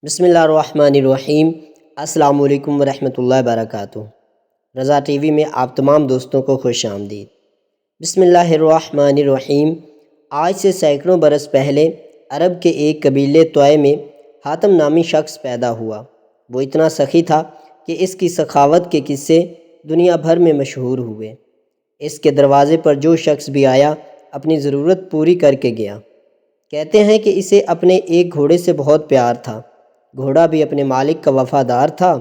بسم اللہ الرحمن الرحیم۔ السلام علیکم ورحمۃ اللہ وبرکاتہ۔ رضا ٹی وی میں آپ تمام دوستوں کو خوش آمدید۔ بسم اللہ الرحمن الرحیم۔ آج سے سینکڑوں برس پہلے عرب کے ایک قبیلے طوائے میں حاتم نامی شخص پیدا ہوا۔ وہ اتنا سخی تھا کہ اس کی سخاوت کے قصے دنیا بھر میں مشہور ہوئے۔ اس کے دروازے پر جو شخص بھی آیا اپنی ضرورت پوری کر کے گیا۔ کہتے ہیں کہ اسے اپنے ایک گھوڑے سے بہت پیار تھا۔ گھوڑا بھی اپنے مالک کا وفادار تھا۔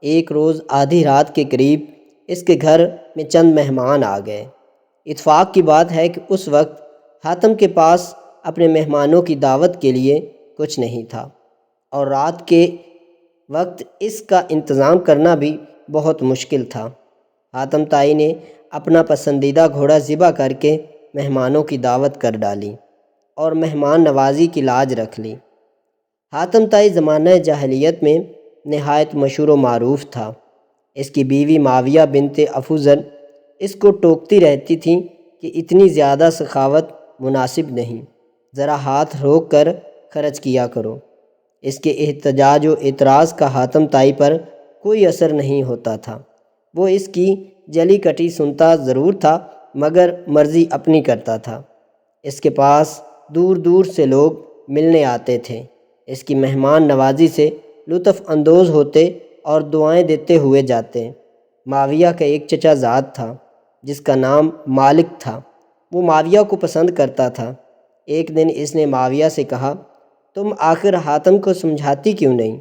ایک روز آدھی رات کے قریب اس کے گھر میں چند مہمان آ گئے۔ اتفاق کی بات ہے کہ اس وقت حاتم کے پاس اپنے مہمانوں کی دعوت کے لیے کچھ نہیں تھا، اور رات کے وقت اس کا انتظام کرنا بھی بہت مشکل تھا۔ حاتم طائی نے اپنا پسندیدہ گھوڑا ذبح کر کے مہمانوں کی دعوت کر ڈالی اور مہمان نوازی کی لاج رکھ لی۔ حاتم طائی زمانہ جاہلیت میں نہایت مشہور و معروف تھا۔ اس کی بیوی معاویہ بنت افوذر اس کو ٹوکتی رہتی تھیں کہ اتنی زیادہ سخاوت مناسب نہیں، ذرا ہاتھ روک کر خرچ کیا کرو۔ اس کے احتجاج و اعتراض کا حاتم طائی پر کوئی اثر نہیں ہوتا تھا۔ وہ اس کی جلی کٹی سنتا ضرور تھا مگر مرضی اپنی کرتا تھا۔ اس کے پاس دور دور سے لوگ ملنے آتے تھے، اس کی مہمان نوازی سے لطف اندوز ہوتے اور دعائیں دیتے ہوئے جاتے۔ معاویہ کا ایک چچا زاد تھا جس کا نام مالک تھا۔ وہ معاویہ کو پسند کرتا تھا۔ ایک دن اس نے معاویہ سے کہا، تم آخر حاتم کو سمجھاتی کیوں نہیں؟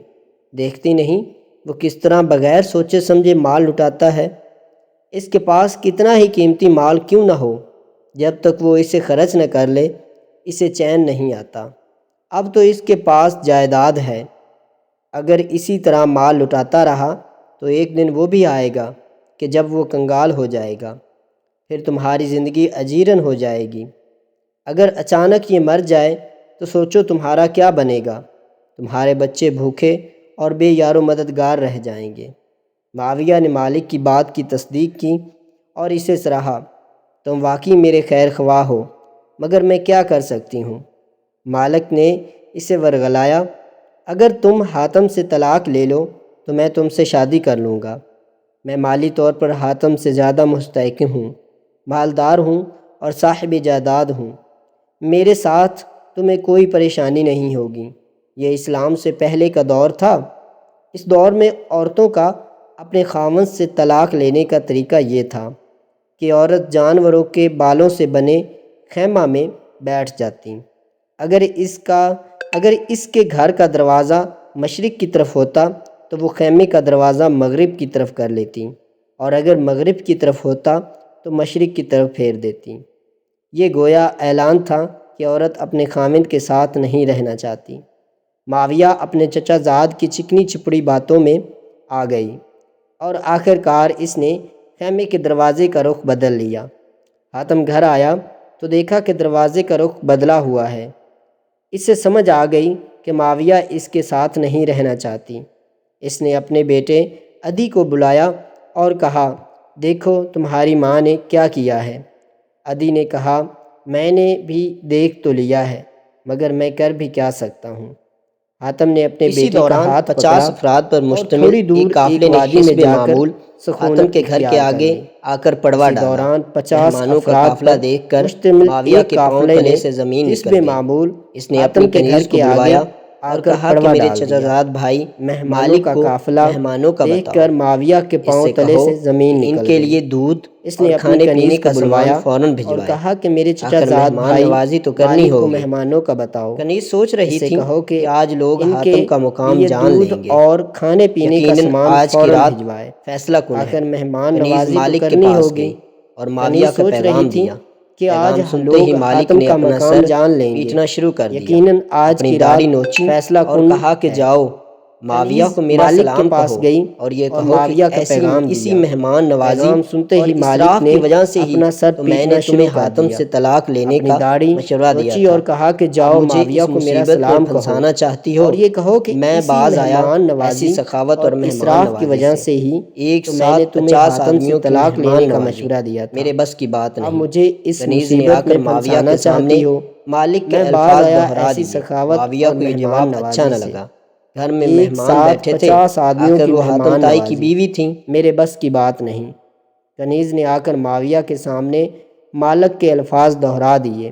دیکھتی نہیں وہ کس طرح بغیر سوچے سمجھے مال لٹاتا ہے؟ اس کے پاس کتنا ہی قیمتی مال کیوں نہ ہو، جب تک وہ اسے خرچ نہ کر لے اسے چین نہیں آتا۔ اب تو اس کے پاس جائیداد ہے، اگر اسی طرح مال لٹاتا رہا تو ایک دن وہ بھی آئے گا کہ جب وہ کنگال ہو جائے گا، پھر تمہاری زندگی اجیرن ہو جائے گی۔ اگر اچانک یہ مر جائے تو سوچو تمہارا کیا بنے گا؟ تمہارے بچے بھوکے اور بے یار و مددگار رہ جائیں گے۔ معاویہ نے مالک کی بات کی تصدیق کی اور اسے سراہا، تم واقعی میرے خیر خواہ ہو، مگر میں کیا کر سکتی ہوں؟ مالک نے اسے ورغلایا، اگر تم حاتم سے طلاق لے لو تو میں تم سے شادی کر لوں گا۔ میں مالی طور پر حاتم سے زیادہ مستحکم ہوں، مالدار ہوں اور صاحب جائیداد ہوں۔ میرے ساتھ تمہیں کوئی پریشانی نہیں ہوگی۔ یہ اسلام سے پہلے کا دور تھا۔ اس دور میں عورتوں کا اپنے خاوند سے طلاق لینے کا طریقہ یہ تھا کہ عورت جانوروں کے بالوں سے بنے خیمہ میں بیٹھ جاتی۔ اگر اس کے گھر کا دروازہ مشرق کی طرف ہوتا تو وہ خیمے کا دروازہ مغرب کی طرف کر لیتی، اور اگر مغرب کی طرف ہوتا تو مشرق کی طرف پھیر دیتی۔ یہ گویا اعلان تھا کہ عورت اپنے خاوند کے ساتھ نہیں رہنا چاہتی۔ معاویہ اپنے چچا زاد کی چکنی چپڑی باتوں میں آ گئی اور آخر کار اس نے خیمے کے دروازے کا رخ بدل لیا۔ حاتم گھر آیا تو دیکھا کہ دروازے کا رخ بدلا ہوا ہے۔ اس سے سمجھ آ گئی کہ معاویہ اس کے ساتھ نہیں رہنا چاہتی۔ اس نے اپنے بیٹے عدی کو بلایا اور کہا، دیکھو تمہاری ماں نے کیا کیا ہے۔ عدی نے کہا، میں نے بھی دیکھ تو لیا ہے مگر میں کر بھی کیا سکتا ہوں۔ حاتم نے اپنے بیٹے کا ہاتھ 50 افراد پر مشتمل ایک قافلے نے حزب معمول حاتم کے گھر کے آگے آ کر پڑوا ڈالا۔ مہمانوں کا قافلہ دیکھ کر معاویہ کے پاؤں تلے سے زمین نکل گئی۔ اس نے اپنے کنیز کو بلوایا اور کہا کہ میرے چچا زاد بھائی مالک کو مہمانوں کا دیکھ کر معاویہ کے پاؤں تلے سے زمین نکل ان کے گئی۔ لیے دودھ اس نے اور اپنے کھانے کنیز پینے کا کو سامان بلوایا فوراً اور بھجوایا۔ کہا کہ میرے چچا آخر زاد مہمان بھائی نوازی تو کرنی مالک کو ہوگی۔ مہمانوں کا بتاؤ۔ کنیز سوچ رہی اسے تھی کہو کہ آج لوگ ان کے حاتم کا مقام لیے جان دودھ لیں گے، اور کھانے پینے کا یقیناً سامان آج کی فوراً رات بھجوائے۔ فیصلہ کن ہے۔ آخر مہمان کنیز نوازی تو مالک کے کرنی پاس ہوگی۔ گئی اور معاویہ کنیز کا سوچ رہی پیغام تھی دیا۔ کہ آج پیغام سنتے لوگ ہی مالک حاتم نے کا اپنا مقام سر جان لیں گے، پیٹنا شروع کر دیا، یقیناً آج اپنی کی داڑھی رات نوچی فیصلہ اور کن کہا کہ ہے۔ جاؤ معاویہ کنیز کو میرا مالک کے سلام پاس کہو گئی اور یہ اور کہو کہ معاویہ کا پیغام اسی دیا۔ مہمان نوازی پیغام سنتے اور ہی مالک اسراف نے کی وجہ سے ہی اپنا سر تو میں پیٹنا نے شروع تمہیں کر حاتم دیا، سے طلاق لینے اپنی کا داڑھی مشورہ دیا نوچی تھا۔ اور کہا کہ اب جاؤ مجھے معاویہ اس کو میرا مصیبت میں سلام کہو پھنسانا چاہتی ہو؟ اور یہ کہو کہ میں اسی باز آیا مہمان ایسی نوازی سخاوت اور اور مہمان اسراف کی نوازی وجہ سے سے ہی ایک تو میں نے ساتھ تمہیں 50 حاتم سے آدمیوں کی طلاق مہمان لینے کا نوازی مشورہ دیا تھا۔ میرے بس کی بات اب نہیں۔ مجھے اس کنیز نے آ مصیبت کر میں معاویہ پھنسانا کے سامنے چاہتی ہو؟ مالک کے میں باز الفاظ آیا دہرا ایسی دیے۔ سخاوت معاویہ اور کو یہ مہمان جواب اچھا نوازی نہ سے۔ لگا۔ گھر میں ایک مہمان ساتھ بیٹھے تھے، 50 آدمیوں آخر کی وہ حاتم مہمان طائی کی نوازی بیوی تھیں۔ میرے بس کی بات نہیں۔ کنیز نے آ کر معاویہ کے سامنے مالک کے الفاظ دہرا دیے۔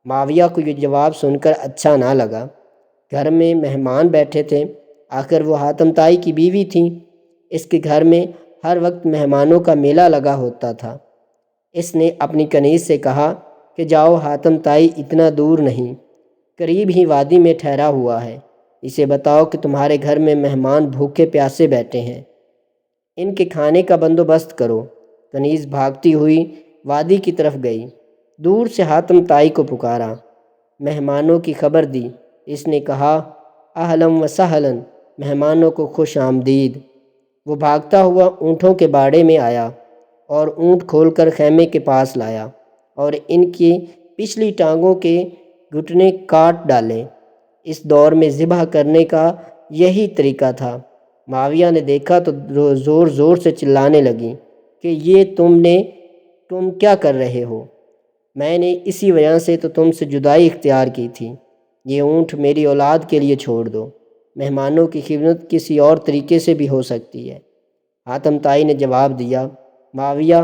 معاویہ کو یہ جواب سن کر اچھا نہ لگا۔ گھر میں مہمان بیٹھے تھے، آخر وہ حاتم طائی کی بیوی تھیں۔ اس کے گھر میں ہر وقت مہمانوں کا میلہ لگا ہوتا تھا۔ اس نے اپنی کنیز سے کہا کہ جاؤ، حاتم طائی اتنا دور نہیں، قریب ہی وادی میں ٹھہرا ہوا ہے، اسے بتاؤ کہ تمہارے گھر میں مہمان بھوکے پیاسے بیٹھے ہیں، ان کے کھانے کا بندوبست کرو۔ کنیز بھاگتی ہوئی وادی کی طرف گئی، دور سے حاتم طائی کو پکارا، مہمانوں کی خبر دی۔ اس نے کہا، اہلم و سہلن، مہمانوں کو خوش آمدید۔ وہ بھاگتا ہوا اونٹوں کے باڑے میں آیا اور اونٹ کھول کر خیمے کے پاس لایا اور ان کی پچھلی ٹانگوں کے گھٹنے کاٹ ڈالے۔ اس دور میں ذبح کرنے کا یہی طریقہ تھا۔ معاویہ نے دیکھا تو زور زور سے چلانے لگی کہ یہ تم کیا کر رہے ہو؟ میں نے اسی وجہ سے تو تم سے جدائی اختیار کی تھی۔ یہ اونٹ میری اولاد کے لیے چھوڑ دو، مہمانوں کی خدمت کسی اور طریقے سے بھی ہو سکتی ہے۔ حاتم طائی نے جواب دیا، معاویہ،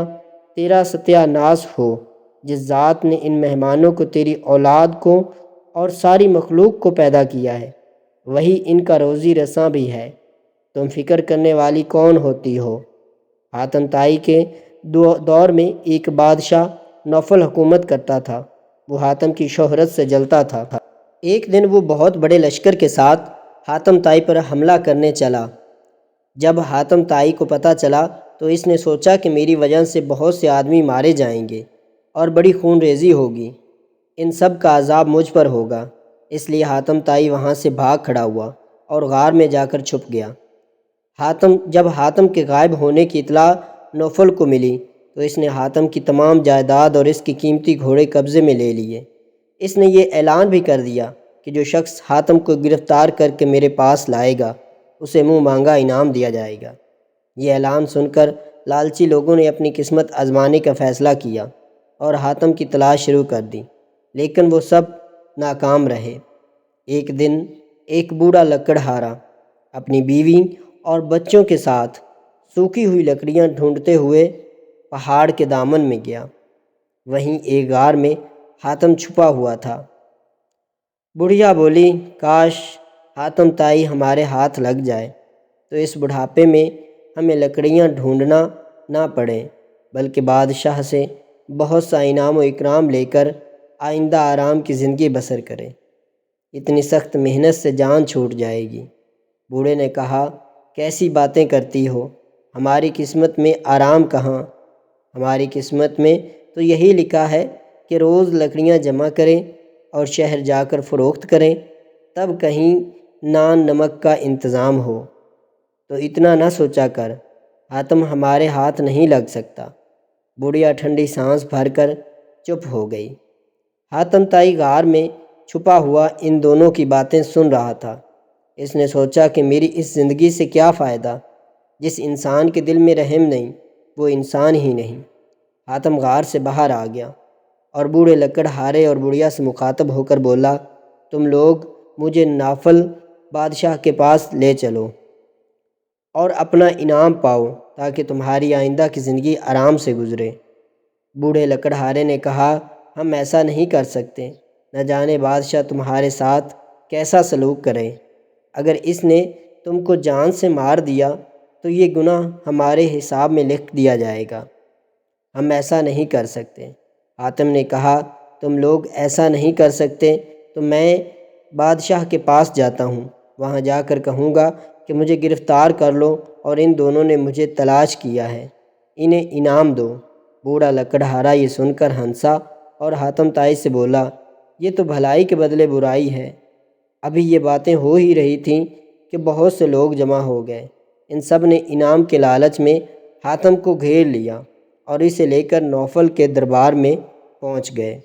تیرا ستیہ ناس ہو، جس ذات نے ان مہمانوں کو، تیری اولاد کو اور ساری مخلوق کو پیدا کیا ہے، وہی ان کا روزی رساں بھی ہے۔ تم فکر کرنے والی کون ہوتی ہو؟ حاتم طائی کے دور میں ایک بادشاہ نوفل حکومت کرتا تھا۔ وہ حاتم کی شہرت سے جلتا تھا۔ ایک دن وہ بہت بڑے لشکر کے ساتھ حاتم طائی پر حملہ کرنے چلا۔ جب حاتم طائی کو پتہ چلا تو اس نے سوچا کہ میری وجہ سے بہت سے آدمی مارے جائیں گے اور بڑی خون ریزی ہوگی، ان سب کا عذاب مجھ پر ہوگا۔ اس لیے حاتم طائی وہاں سے بھاگ کھڑا ہوا اور غار میں جا کر چھپ گیا۔ جب حاتم کے غائب ہونے کی اطلاع نوفل کو ملی تو اس نے حاتم کی تمام جائیداد اور اس کی قیمتی گھوڑے قبضے میں لے لیے۔ اس نے یہ اعلان بھی کر دیا کہ جو شخص حاتم کو گرفتار کر کے میرے پاس لائے گا اسے منہ مانگا انعام دیا جائے گا۔ یہ اعلان سن کر لالچی لوگوں نے اپنی قسمت آزمانے کا فیصلہ کیا اور حاتم کی تلاش شروع کر دی، لیکن وہ سب ناکام رہے۔ ایک دن ایک بوڑھا لکڑہارا اپنی بیوی اور بچوں کے ساتھ سوکھی ہوئی لکڑیاں ڈھونڈتے ہوئے پہاڑ کے دامن میں گیا۔ وہیں ایک غار میں حاتم چھپا ہوا تھا۔ بڑھیا بولی، کاش حاتم طائی ہمارے ہاتھ لگ جائے تو اس بڑھاپے میں ہمیں لکڑیاں ڈھونڈنا نہ پڑے، بلکہ بادشاہ سے بہت سا انعام و اکرام لے کر آئندہ آرام کی زندگی بسر کرے۔ اتنی سخت محنت سے جان چھوٹ جائے گی۔ بوڑھے نے کہا، کیسی باتیں کرتی ہو، ہماری قسمت میں آرام کہاں؟ ہماری قسمت میں تو یہی لکھا ہے کہ روز لکڑیاں جمع کریں اور شہر جا کر فروخت کریں، تب کہیں نان نمک کا انتظام ہو۔ تو اتنا نہ سوچا کر، حاتم ہمارے ہاتھ نہیں لگ سکتا۔ بڑھیا ٹھنڈی سانس بھر کر چپ ہو گئی۔ حاتم طائی غار میں چھپا ہوا ان دونوں کی باتیں سن رہا تھا۔ اس نے سوچا کہ میری اس زندگی سے کیا فائدہ؟ جس انسان کے دل میں رحم نہیں وہ انسان ہی نہیں۔ حاتم غار سے باہر آ گیا اور بوڑھے لکڑہارے اور بڑھیا سے مخاطب ہو کر بولا، تم لوگ مجھے نوفل بادشاہ کے پاس لے چلو اور اپنا انعام پاؤ تاکہ تمہاری آئندہ کی زندگی آرام سے گزرے۔ بوڑھے لکڑہارے نے کہا، ہم ایسا نہیں کر سکتے، نہ جانے بادشاہ تمہارے ساتھ کیسا سلوک کرے۔ اگر اس نے تم کو جان سے مار دیا تو یہ گناہ ہمارے حساب میں لکھ دیا جائے گا، ہم ایسا نہیں کر سکتے۔ حاتم نے کہا، تم لوگ ایسا نہیں کر سکتے تو میں بادشاہ کے پاس جاتا ہوں، وہاں جا کر کہوں گا کہ مجھے گرفتار کر لو اور ان دونوں نے مجھے تلاش کیا ہے، انہیں انعام دو۔ بوڑھا لکڑہارا یہ سن کر ہنسا اور حاتم طائی سے بولا، یہ تو بھلائی کے بدلے برائی ہے۔ ابھی یہ باتیں ہو ہی رہی تھیں کہ بہت سے لوگ جمع ہو گئے۔ ان سب نے انعام کے لالچ میں حاتم کو گھیر لیا اور اسے لے کر نوفل کے دربار میں پہنچ گئے۔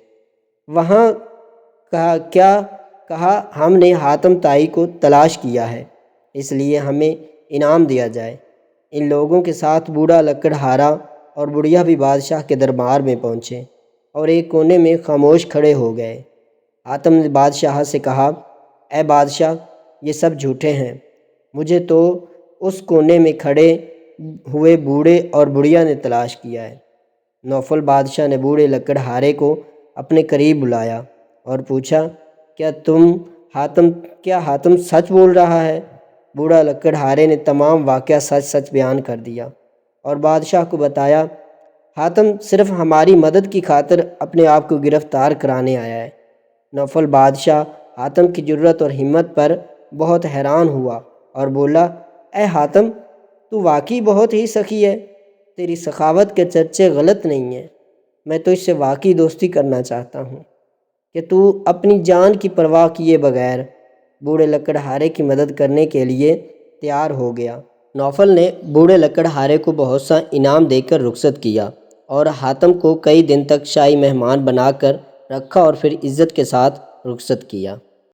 وہاں کہا ہم نے حاتم طائی کو تلاش کیا ہے، اس لیے ہمیں انعام دیا جائے۔ ان لوگوں کے ساتھ بوڑھا لکڑہارا اور بڑھیا بھی بادشاہ کے دربار میں پہنچے اور ایک کونے میں خاموش کھڑے ہو گئے۔ حاتم نے بادشاہ سے کہا، اے بادشاہ، یہ سب جھوٹے ہیں، مجھے تو اس کونے میں کھڑے ہوئے بوڑھے اور بڑھیا نے تلاش کیا ہے۔ نوفل بادشاہ نے بوڑھے لکڑہارے کو اپنے قریب بلایا اور پوچھا، کیا حاتم سچ بول رہا ہے؟ بوڑھا لکڑہارے نے تمام واقعہ سچ سچ بیان کر دیا اور بادشاہ کو بتایا، حاتم صرف ہماری مدد کی خاطر اپنے آپ کو گرفتار کرانے آیا ہے۔ نوفل بادشاہ حاتم کی جرأت اور ہمت پر بہت حیران ہوا اور بولا، اے حاتم، تو واقعی بہت ہی سخی ہے، تیری سخاوت کے چرچے غلط نہیں ہیں۔ میں تو اس سے واقعی دوستی کرنا چاہتا ہوں کہ تو اپنی جان کی پرواہ کیے بغیر بوڑھے لکڑہارے کی مدد کرنے کے لیے تیار ہو گیا۔ نوفل نے بوڑھے لکڑہارے کو بہت سا انعام دے کر رخصت کیا اور حاتم کو کئی دن تک شاہی مہمان بنا کر رکھا اور پھر عزت کے ساتھ رخصت کیا۔